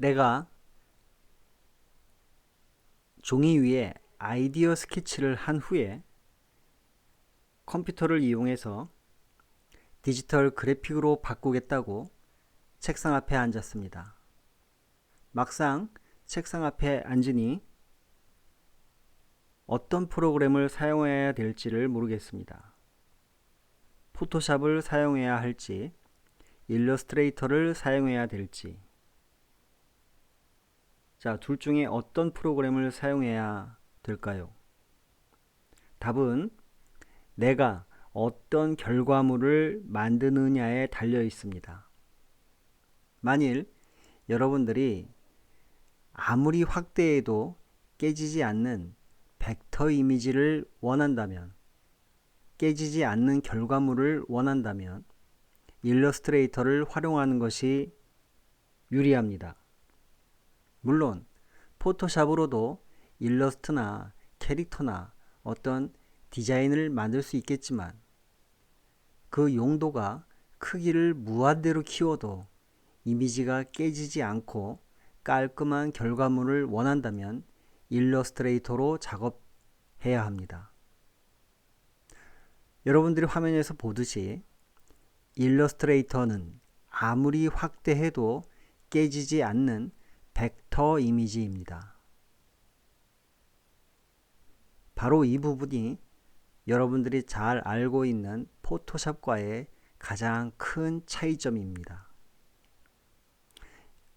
내가 종이 위에 아이디어 스케치를 한 후에 컴퓨터를 이용해서 디지털 그래픽으로 바꾸겠다고 책상 앞에 앉았습니다. 막상 책상 앞에 앉으니 어떤 프로그램을 사용해야 될지를 모르겠습니다. 포토샵을 사용해야 할지, 일러스트레이터를 사용해야 될지. 자, 둘 중에 어떤 프로그램을 사용해야 될까요? 답은 내가 어떤 결과물을 만드느냐에 달려 있습니다. 만일 여러분들이 아무리 확대해도 깨지지 않는 벡터 이미지를 원한다면, 깨지지 않는 결과물을 원한다면 일러스트레이터를 활용하는 것이 유리합니다. 물론 포토샵으로도 일러스트나 캐릭터나 어떤 디자인을 만들 수 있겠지만 그 용도가 크기를 무한대로 키워도 이미지가 깨지지 않고 깔끔한 결과물을 원한다면 일러스트레이터로 작업해야 합니다. 여러분들이 화면에서 보듯이 일러스트레이터는 아무리 확대해도 깨지지 않는 벡터 이미지입니다. 바로 이 부분이 여러분들이 잘 알고 있는 포토샵과의 가장 큰 차이점입니다.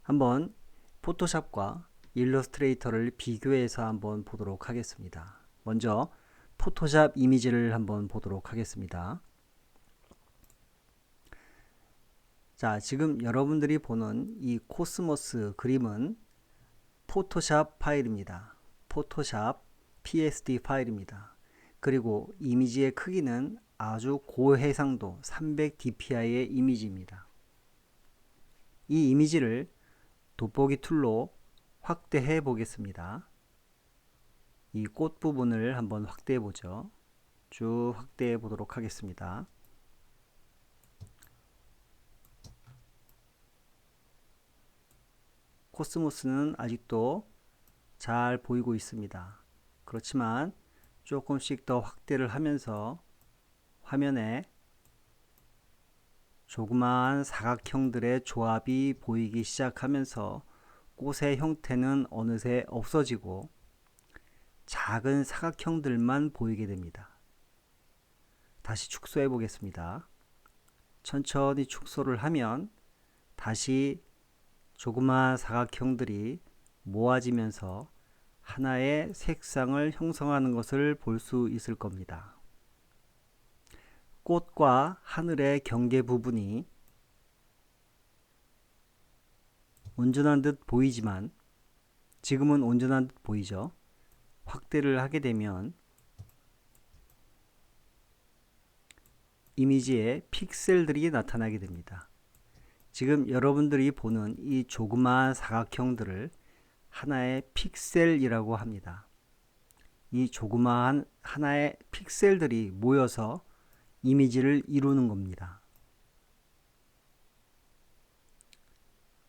한번 포토샵과 일러스트레이터를 비교해서 한번 보도록 하겠습니다. 먼저 포토샵 이미지를 한번 보도록 하겠습니다. 자, 지금 여러분들이 보는 이 코스모스 그림은 포토샵 파일입니다. 포토샵 PSD 파일입니다. 그리고 이미지의 크기는 아주 고해상도 300dpi의 이미지입니다. 이 이미지를 돋보기 툴로 확대해 보겠습니다. 이 꽃 부분을 한번 확대해 보죠. 쭉 확대해 보도록 하겠습니다. 코스모스는 아직도 잘 보이고 있습니다. 그렇지만 조금씩 더 확대를 하면서 화면에 조그마한 사각형들의 조합이 보이기 시작하면서 꽃의 형태는 어느새 없어지고 작은 사각형들만 보이게 됩니다. 다시 축소해 보겠습니다. 천천히 축소를 하면 다시 조그마한 사각형들이 모아지면서 하나의 색상을 형성하는 것을 볼 수 있을 겁니다. 꽃과 하늘의 경계 부분이 온전한 듯 보이지만 지금은 온전한 듯 보이죠. 확대를 하게 되면 이미지에 픽셀들이 나타나게 됩니다. 지금 여러분들이 보는 이 조그마한 사각형들을 하나의 픽셀이라고 합니다. 이 조그마한 하나의 픽셀들이 모여서 이미지를 이루는 겁니다.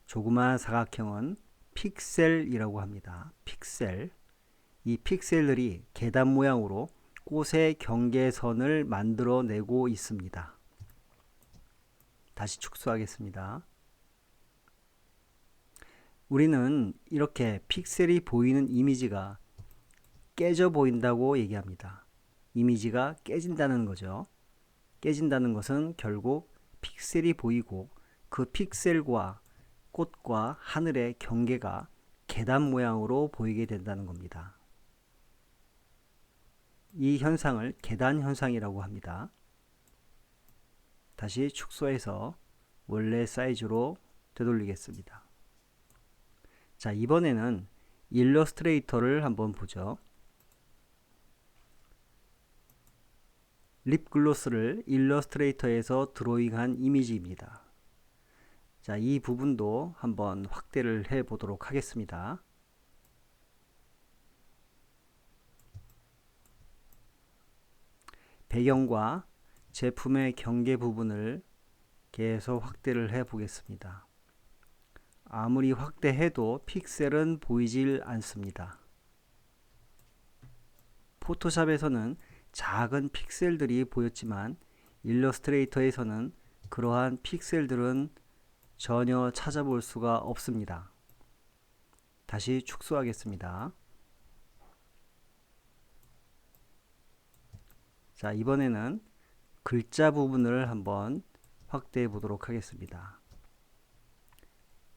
조그마한 사각형은 픽셀이라고 합니다. 픽셀. 이 픽셀들이 계단 모양으로 꽃의 경계선을 만들어내고 있습니다. 다시 축소하겠습니다. 우리는 이렇게 픽셀이 보이는 이미지가 깨져 보인다고 얘기합니다. 이미지가 깨진다는 거죠. 깨진다는 것은 결국 픽셀이 보이고 그 픽셀과 꽃과 하늘의 경계가 계단 모양으로 보이게 된다는 겁니다. 이 현상을 계단 현상이라고 합니다. 다시 축소해서 원래 사이즈로 되돌리겠습니다. 자, 이번에는 일러스트레이터를 한번 보죠. 립글로스를 일러스트레이터에서 드로잉한 이미지입니다. 자, 이 부분도 한번 확대를 해 보도록 하겠습니다. 배경과 제품의 경계 부분을 계속 확대를 해 보겠습니다. 아무리 확대해도 픽셀은 보이질 않습니다. 포토샵에서는 작은 픽셀들이 보였지만 일러스트레이터에서는 그러한 픽셀들은 전혀 찾아볼 수가 없습니다. 다시 축소하겠습니다. 자, 이번에는 글자 부분을 한번 확대해 보도록 하겠습니다.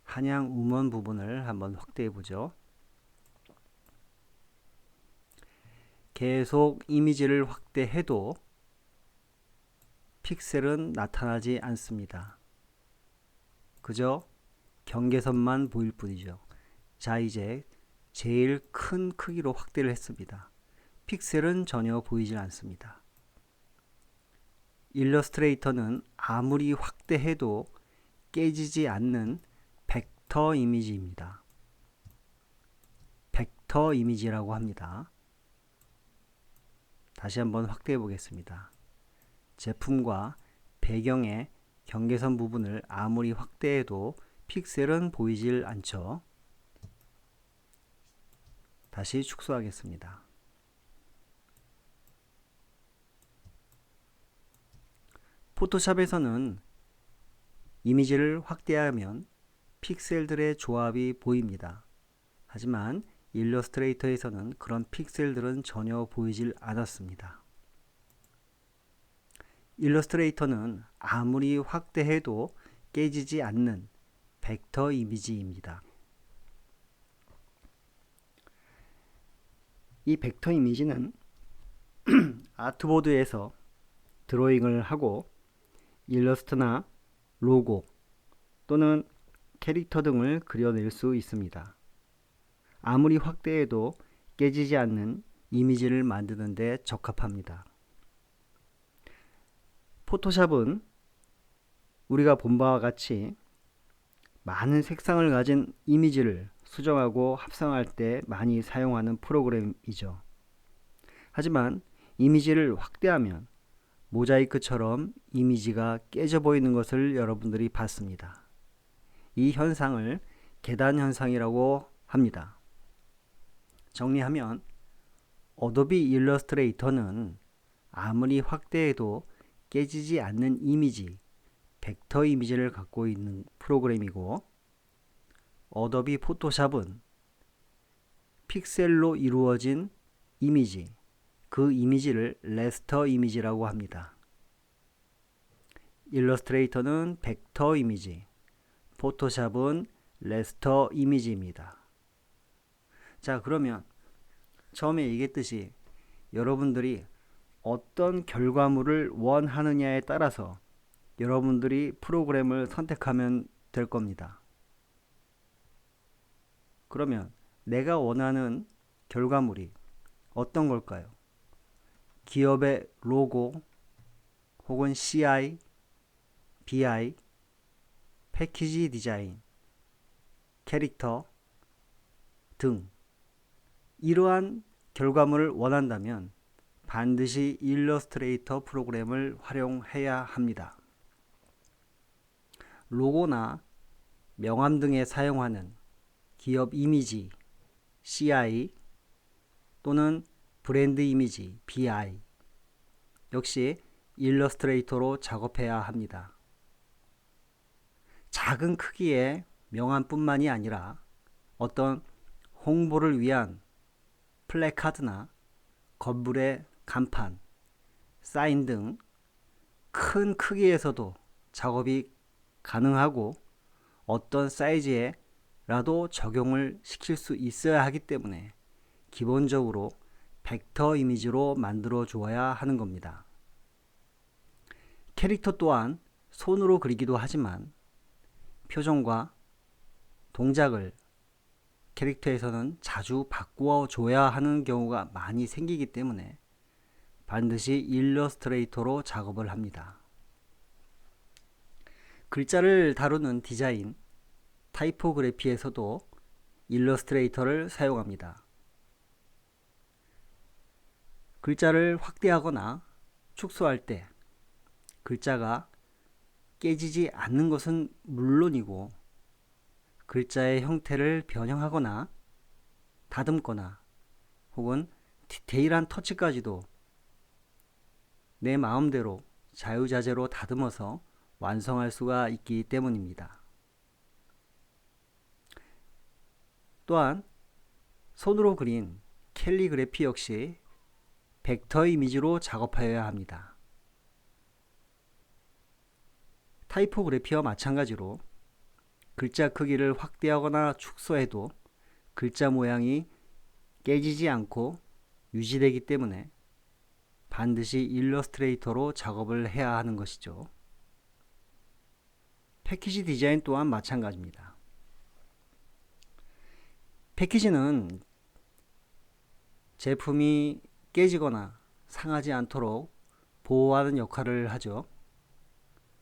한양 음원 부분을 한번 확대해 보죠. 계속 이미지를 확대해도 픽셀은 나타나지 않습니다. 그저 경계선만 보일 뿐이죠. 자, 이제 제일 큰 크기로 확대를 했습니다. 픽셀은 전혀 보이지 않습니다. 일러스트레이터는 아무리 확대해도 깨지지 않는 벡터 이미지입니다. 벡터 이미지라고 합니다. 다시 한번 확대해 보겠습니다. 제품과 배경의 경계선 부분을 아무리 확대해도 픽셀은 보이질 않죠. 다시 축소하겠습니다. 포토샵에서는 이미지를 확대하면 픽셀들의 조합이 보입니다. 하지만 일러스트레이터에서는 그런 픽셀들은 전혀 보이질 않았습니다. 일러스트레이터는 아무리 확대해도 깨지지 않는 벡터 이미지입니다. 이 벡터 이미지는 아트보드에서 드로잉을 하고 일러스트나 로고 또는 캐릭터 등을 그려낼 수 있습니다. 아무리 확대해도 깨지지 않는 이미지를 만드는 데 적합합니다. 포토샵은 우리가 본 바와 같이 많은 색상을 가진 이미지를 수정하고 합성할 때 많이 사용하는 프로그램이죠. 하지만 이미지를 확대하면 모자이크처럼 이미지가 깨져 보이는 것을 여러분들이 봤습니다. 이 현상을 계단 현상이라고 합니다. 정리하면 어도비 일러스트레이터는 아무리 확대해도 깨지지 않는 이미지, 벡터 이미지를 갖고 있는 프로그램이고, 어도비 포토샵은 픽셀로 이루어진 이미지, 그 이미지를 레스터 이미지라고 합니다. 일러스트레이터는 벡터 이미지, 포토샵은 레스터 이미지입니다. 자, 그러면 처음에 얘기했듯이 여러분들이 어떤 결과물을 원하느냐에 따라서 여러분들이 프로그램을 선택하면 될 겁니다. 그러면 내가 원하는 결과물이 어떤 걸까요? 기업의 로고 혹은 CI, BI, 패키지 디자인, 캐릭터 등 이러한 결과물을 원한다면 반드시 일러스트레이터 프로그램을 활용해야 합니다. 로고나 명함 등에 사용하는 기업 이미지, CI 또는 브랜드 이미지, BI 역시 일러스트레이터로 작업해야 합니다. 작은 크기의 명함뿐만이 아니라 어떤 홍보를 위한 플래카드나 건물의 간판, 사인 등 큰 크기에서도 작업이 가능하고 어떤 사이즈에라도 적용을 시킬 수 있어야 하기 때문에 기본적으로 벡터 이미지로 만들어 주어야 하는 겁니다. 캐릭터 또한 손으로 그리기도 하지만 표정과 동작을 캐릭터에서는 자주 바꾸어 줘야 하는 경우가 많이 생기기 때문에 반드시 일러스트레이터로 작업을 합니다. 글자를 다루는 디자인, 타이포그래피에서도 일러스트레이터를 사용합니다. 글자를 확대하거나 축소할 때 글자가 깨지지 않는 것은 물론이고 글자의 형태를 변형하거나 다듬거나 혹은 디테일한 터치까지도 내 마음대로 자유자재로 다듬어서 완성할 수가 있기 때문입니다. 또한 손으로 그린 캘리그래피 역시 벡터 이미지로 작업하여야 합니다. 타이포그래피와 마찬가지로 글자 크기를 확대하거나 축소해도 글자 모양이 깨지지 않고 유지되기 때문에 반드시 일러스트레이터로 작업을 해야 하는 것이죠. 패키지 디자인 또한 마찬가지입니다. 패키지는 제품이 깨지거나 상하지 않도록 보호하는 역할을 하죠.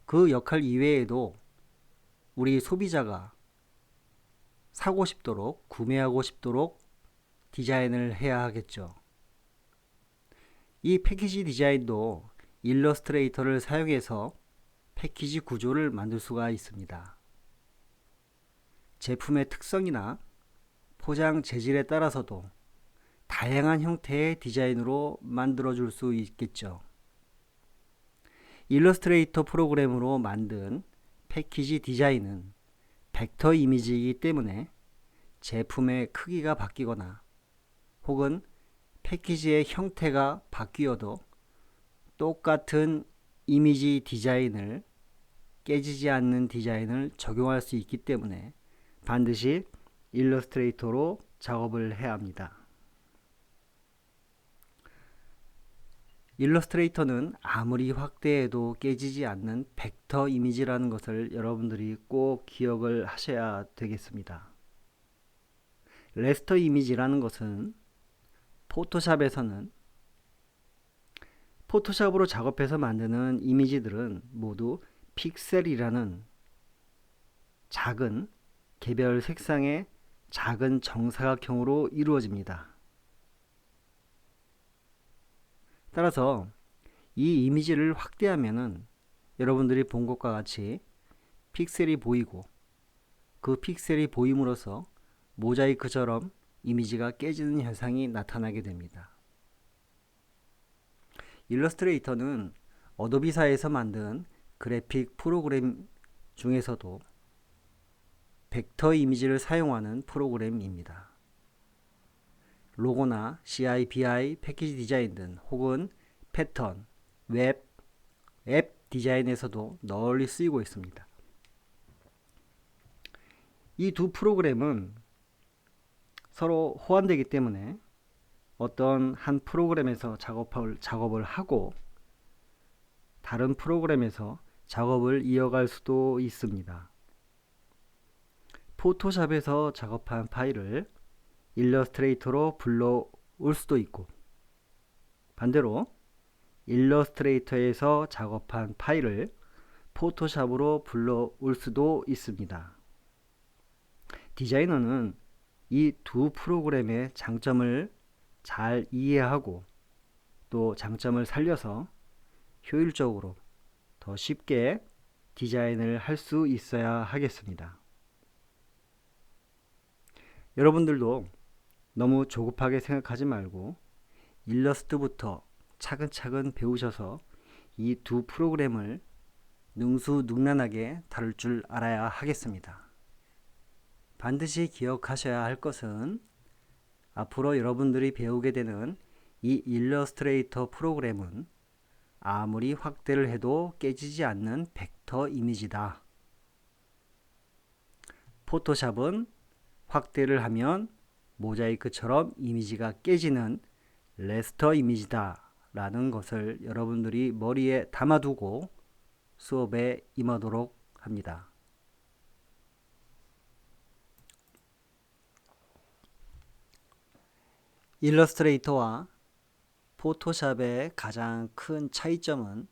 그 역할 이외에도 우리 소비자가 사고 싶도록, 구매하고 싶도록 디자인을 해야 하겠죠. 이 패키지 디자인도 일러스트레이터를 사용해서 패키지 구조를 만들 수가 있습니다. 제품의 특성이나 포장 재질에 따라서도 다양한 형태의 디자인으로 만들어 줄 수 있겠죠. 일러스트레이터 프로그램으로 만든 패키지 디자인은 벡터 이미지이기 때문에 제품의 크기가 바뀌거나 혹은 패키지의 형태가 바뀌어도 똑같은 이미지 디자인을 깨지지 않는 디자인을 적용할 수 있기 때문에 반드시 일러스트레이터로 작업을 해야 합니다. 일러스트레이터는 아무리 확대해도 깨지지 않는 벡터 이미지라는 것을 여러분들이 꼭 기억을 하셔야 되겠습니다. 레스터 이미지라는 것은 포토샵에서는 포토샵으로 작업해서 만드는 이미지들은 모두 픽셀이라는 작은 개별 색상의 작은 정사각형으로 이루어집니다. 따라서 이 이미지를 확대하면은 여러분들이 본 것과 같이 픽셀이 보이고 그 픽셀이 보임으로써 모자이크처럼 이미지가 깨지는 현상이 나타나게 됩니다. 일러스트레이터는 어도비사에서 만든 그래픽 프로그램 중에서도 벡터 이미지를 사용하는 프로그램입니다. 로고나 CI/BI, 패키지 디자인 등 혹은 패턴, 웹, 앱 디자인에서도 널리 쓰이고 있습니다. 이 두 프로그램은 서로 호환되기 때문에 어떤 한 프로그램에서 작업을 하고 다른 프로그램에서 작업을 이어갈 수도 있습니다. 포토샵에서 작업한 파일을 일러스트레이터로 불러올 수도 있고 반대로 일러스트레이터에서 작업한 파일을 포토샵으로 불러올 수도 있습니다. 디자이너는 이 두 프로그램의 장점을 잘 이해하고 또 장점을 살려서 효율적으로 더 쉽게 디자인을 할 수 있어야 하겠습니다. 여러분들도 너무 조급하게 생각하지 말고 일러스트부터 차근차근 배우셔서 이 두 프로그램을 능수능란하게 다룰 줄 알아야 하겠습니다. 반드시 기억하셔야 할 것은 앞으로 여러분들이 배우게 되는 이 일러스트레이터 프로그램은 아무리 확대를 해도 깨지지 않는 벡터 이미지다. 포토샵은 확대를 하면 모자이크처럼 이미지가 깨지는 레스터 이미지다 라는 것을 여러분들이 머리에 담아두고 수업에 임하도록 합니다. 일러스트레이터와 포토샵의 가장 큰 차이점은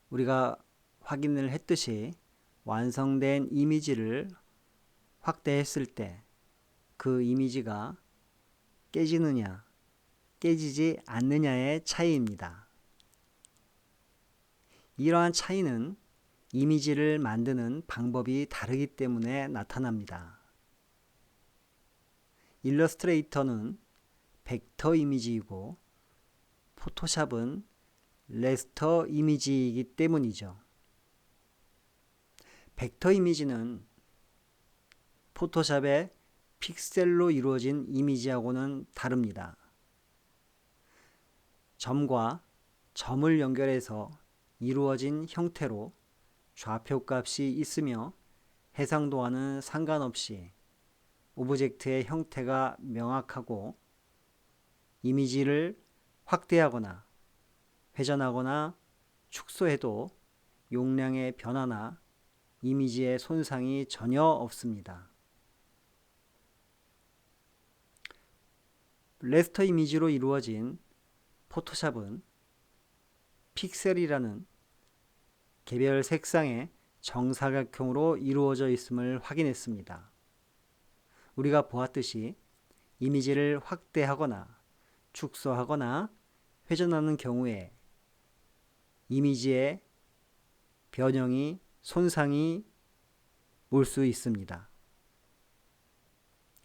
우리가 확인을 했듯이 완성된 이미지를 확대했을 때 그 이미지가 깨지느냐 깨지지 않느냐의 차이입니다. 이러한 차이는 이미지를 만드는 방법이 다르기 때문에 나타납니다. 일러스트레이터는 벡터 이미지이고 포토샵은 레스터 이미지이기 때문이죠. 벡터 이미지는 포토샵의 픽셀로 이루어진 이미지하고는 다릅니다. 점과 점을 연결해서 이루어진 형태로 좌표값이 있으며 해상도와는 상관없이 오브젝트의 형태가 명확하고 이미지를 확대하거나 회전하거나 축소해도 용량의 변화나 이미지의 손상이 전혀 없습니다. 레스터 이미지로 이루어진 포토샵은 픽셀이라는 개별 색상의 정사각형으로 이루어져 있음을 확인했습니다. 우리가 보았듯이 이미지를 확대하거나 축소하거나 회전하는 경우에 이미지의 변형이 손상이 올 수 있습니다.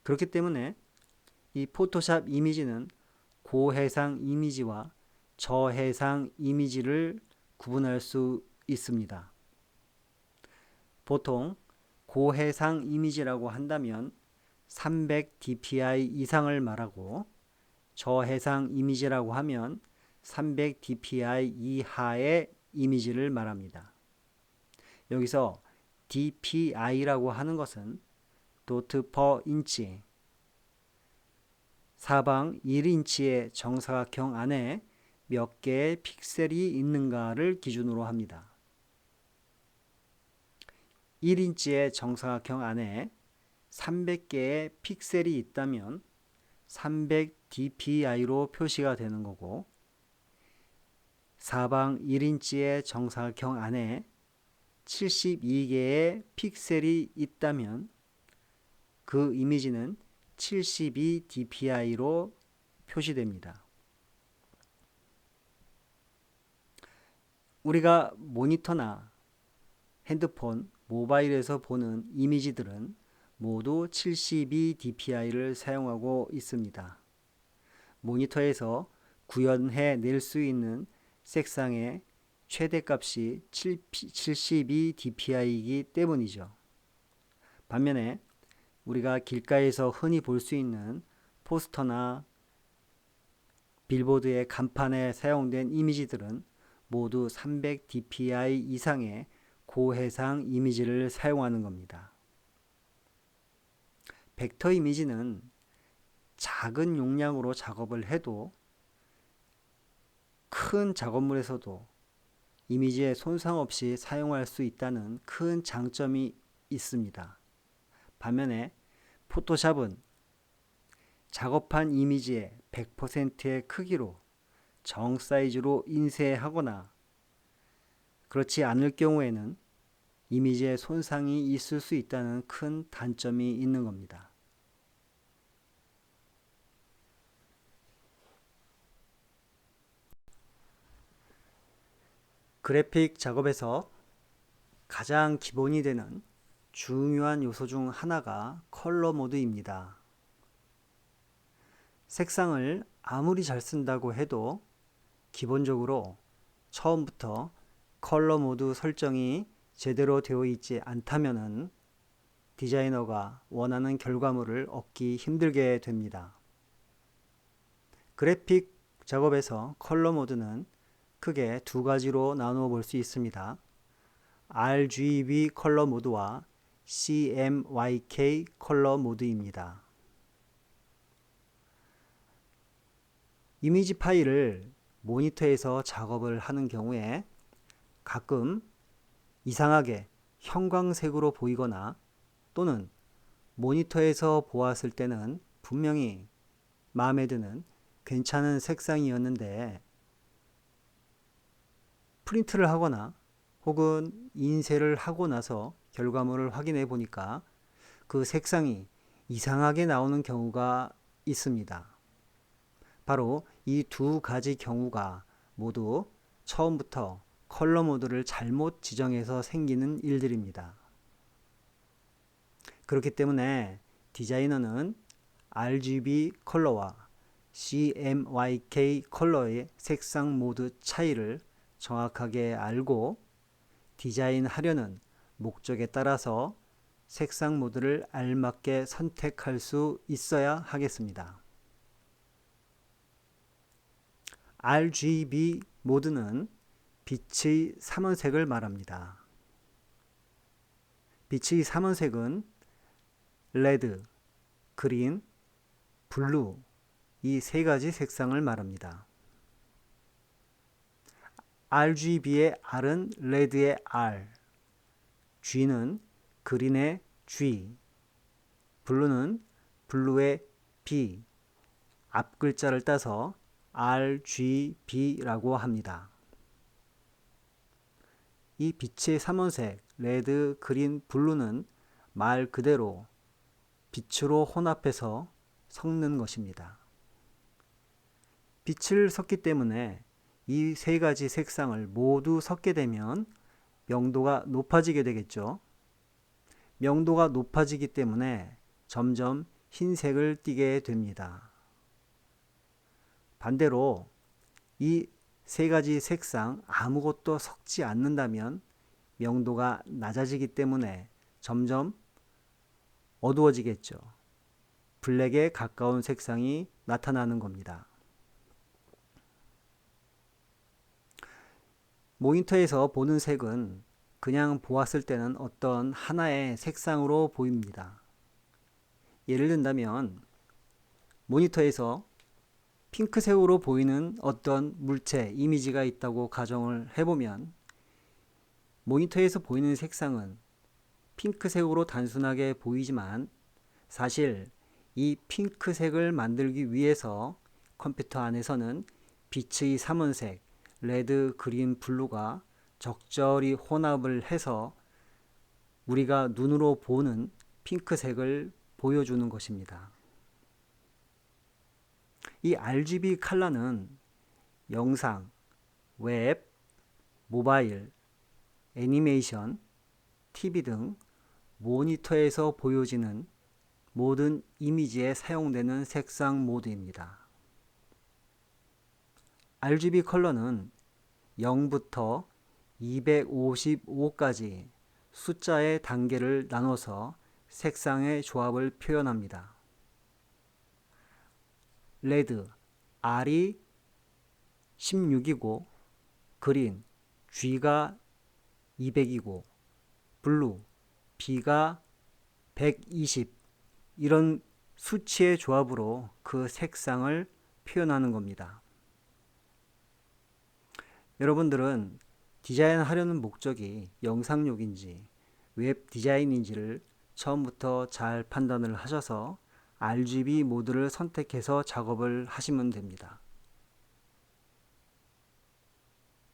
그렇기 때문에 이 포토샵 이미지는 고해상 이미지와 저해상 이미지를 구분할 수 있습니다. 보통 고해상 이미지라고 한다면 300 dpi 이상을 말하고 저해상 이미지라고 하면 300 dpi 이하의 이미지를 말합니다. 여기서 dpi라고 하는 것은 dot per inch, 사방 1인치의 정사각형 안에 몇 개의 픽셀이 있는가를 기준으로 합니다. 1인치의 정사각형 안에 300개의 픽셀이 있다면 300 dpi로 표시가 되는 거고, 사방 1인치의 정사각형 안에 72개의 픽셀이 있다면 그 이미지는 72 dpi로 표시됩니다. 우리가 모니터나 핸드폰, 모바일에서 보는 이미지들은 모두 72 dpi를 사용하고 있습니다. 모니터에서 구현해 낼 수 있는 색상의 최대값이 72 dpi이기 때문이죠. 반면에 우리가 길가에서 흔히 볼 수 있는 포스터나 빌보드의 간판에 사용된 이미지들은 모두 300 dpi 이상의 고해상 이미지를 사용하는 겁니다. 벡터 이미지는 작은 용량으로 작업을 해도 큰 작업물에서도 이미지에 손상 없이 사용할 수 있다는 큰 장점이 있습니다. 반면에 포토샵은 작업한 이미지의 100%의 크기로 정 사이즈로 인쇄하거나 그렇지 않을 경우에는 이미지에 손상이 있을 수 있다는 큰 단점이 있는 겁니다. 그래픽 작업에서 가장 기본이 되는 중요한 요소 중 하나가 컬러 모드입니다. 색상을 아무리 잘 쓴다고 해도 기본적으로 처음부터 컬러 모드 설정이 제대로 되어 있지 않다면 디자이너가 원하는 결과물을 얻기 힘들게 됩니다. 그래픽 작업에서 컬러 모드는 크게 두 가지로 나누어 볼 수 있습니다. RGB 컬러 모드와 CMYK 컬러 모드입니다. 이미지 파일을 모니터에서 작업을 하는 경우에 가끔 이상하게 형광색으로 보이거나 또는 모니터에서 보았을 때는 분명히 마음에 드는 괜찮은 색상이었는데 프린트를 하거나 혹은 인쇄를 하고 나서 결과물을 확인해 보니까 그 색상이 이상하게 나오는 경우가 있습니다. 바로 이 두 가지 경우가 모두 처음부터 컬러 모드를 잘못 지정해서 생기는 일들입니다. 그렇기 때문에 디자이너는 RGB 컬러와 CMYK 컬러의 색상 모드 차이를 정확하게 알고 디자인하려는 목적에 따라서 색상 모드를 알맞게 선택할 수 있어야 하겠습니다. RGB 모드는 빛의 삼원색을 말합니다. 빛의 삼원색은 레드, 그린, 블루 이 세 가지 색상을 말합니다. RGB의 R은 레드의 R, G는 그린의 G, 블루는 블루의 B, 앞 글자를 따서 RGB라고 합니다. 이 빛의 삼원색 레드, 그린, 블루는 말 그대로 빛으로 혼합해서 섞는 것입니다. 빛을 섞기 때문에 이 세 가지 색상을 모두 섞게 되면 명도가 높아지게 되겠죠. 명도가 높아지기 때문에 점점 흰색을 띠게 됩니다. 반대로 이 세 가지 색상 아무것도 섞지 않는다면 명도가 낮아지기 때문에 점점 어두워지겠죠. 블랙에 가까운 색상이 나타나는 겁니다. 모니터에서 보는 색은 그냥 보았을 때는 어떤 하나의 색상으로 보입니다. 예를 든다면 모니터에서 핑크색으로 보이는 어떤 물체, 이미지가 있다고 가정을 해보면 모니터에서 보이는 색상은 핑크색으로 단순하게 보이지만 사실 이 핑크색을 만들기 위해서 컴퓨터 안에서는 빛의 삼원색, 레드, 그린, 블루가 적절히 혼합을 해서 우리가 눈으로 보는 핑크색을 보여주는 것입니다. 이 RGB 컬러는 영상, 웹, 모바일, 애니메이션, TV 등 모니터에서 보여지는 모든 이미지에 사용되는 색상 모드입니다. RGB 컬러는 0부터 255까지 숫자의 단계를 나눠서 색상의 조합을 표현합니다. 레드, R이 16이고 그린, G가 200이고 블루, B가 120 이런 수치의 조합으로 그 색상을 표현하는 겁니다. 여러분들은 디자인하려는 목적이 영상용인지 웹 디자인인지를 처음부터 잘 판단을 하셔서 RGB 모드를 선택해서 작업을 하시면 됩니다.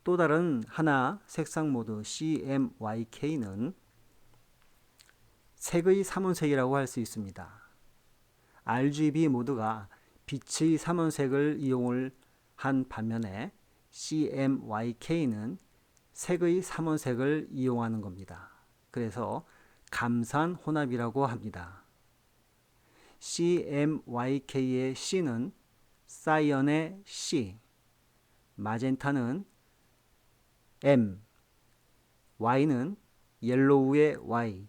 또 다른 하나 색상 모드 CMYK는 색의 삼원색이라고 할 수 있습니다. RGB 모드가 빛의 삼원색을 이용을 한 반면에 CMYK는 색의 삼원색을 이용하는 겁니다. 그래서 감산 혼합이라고 합니다. CMYK의 C는 사이언의 C, 마젠타는 M, Y는 옐로우의 Y,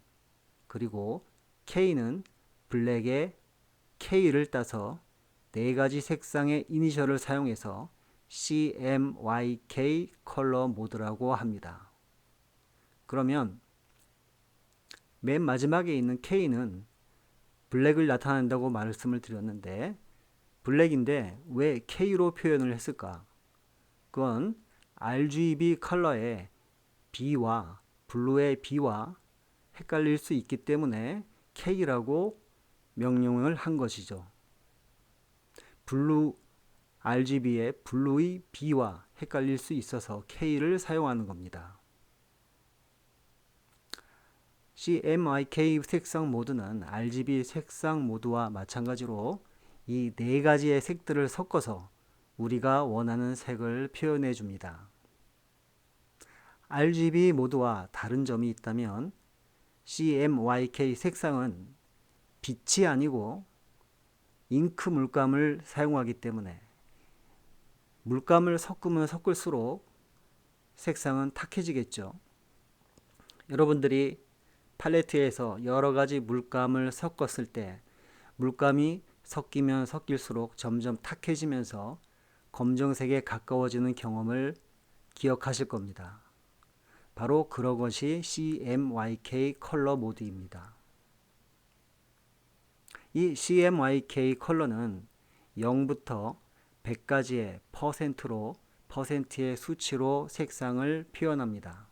그리고 K는 블랙의 K를 따서 네 가지 색상의 이니셜을 사용해서 CMYK 컬러 모드라고 합니다. 그러면 맨 마지막에 있는 K는 블랙을 나타낸다고 말씀을 드렸는데 블랙인데 왜 K로 표현을 했을까? 그건 RGB 컬러의 B와 블루의 B와 헷갈릴 수 있기 때문에 K라고 명령을 한 것이죠. 블루 RGB의 블루의 B와 헷갈릴 수 있어서 K를 사용하는 겁니다. CMYK 색상 모드는 RGB 색상 모드와 마찬가지로 이 네 가지의 색들을 섞어서 우리가 원하는 색을 표현해 줍니다. RGB 모드와 다른 점이 있다면 CMYK 색상은 빛이 아니고 잉크 물감을 사용하기 때문에 물감을 섞으면 섞을수록 색상은 탁해지겠죠. 여러분들이 팔레트에서 여러 가지 물감을 섞었을 때 물감이 섞이면 섞일수록 점점 탁해지면서 검정색에 가까워지는 경험을 기억하실 겁니다. 바로 그런 것이 CMYK 컬러 모드입니다. 이 CMYK 컬러는 0부터 100까지의 퍼센트의 수치로 색상을 표현합니다.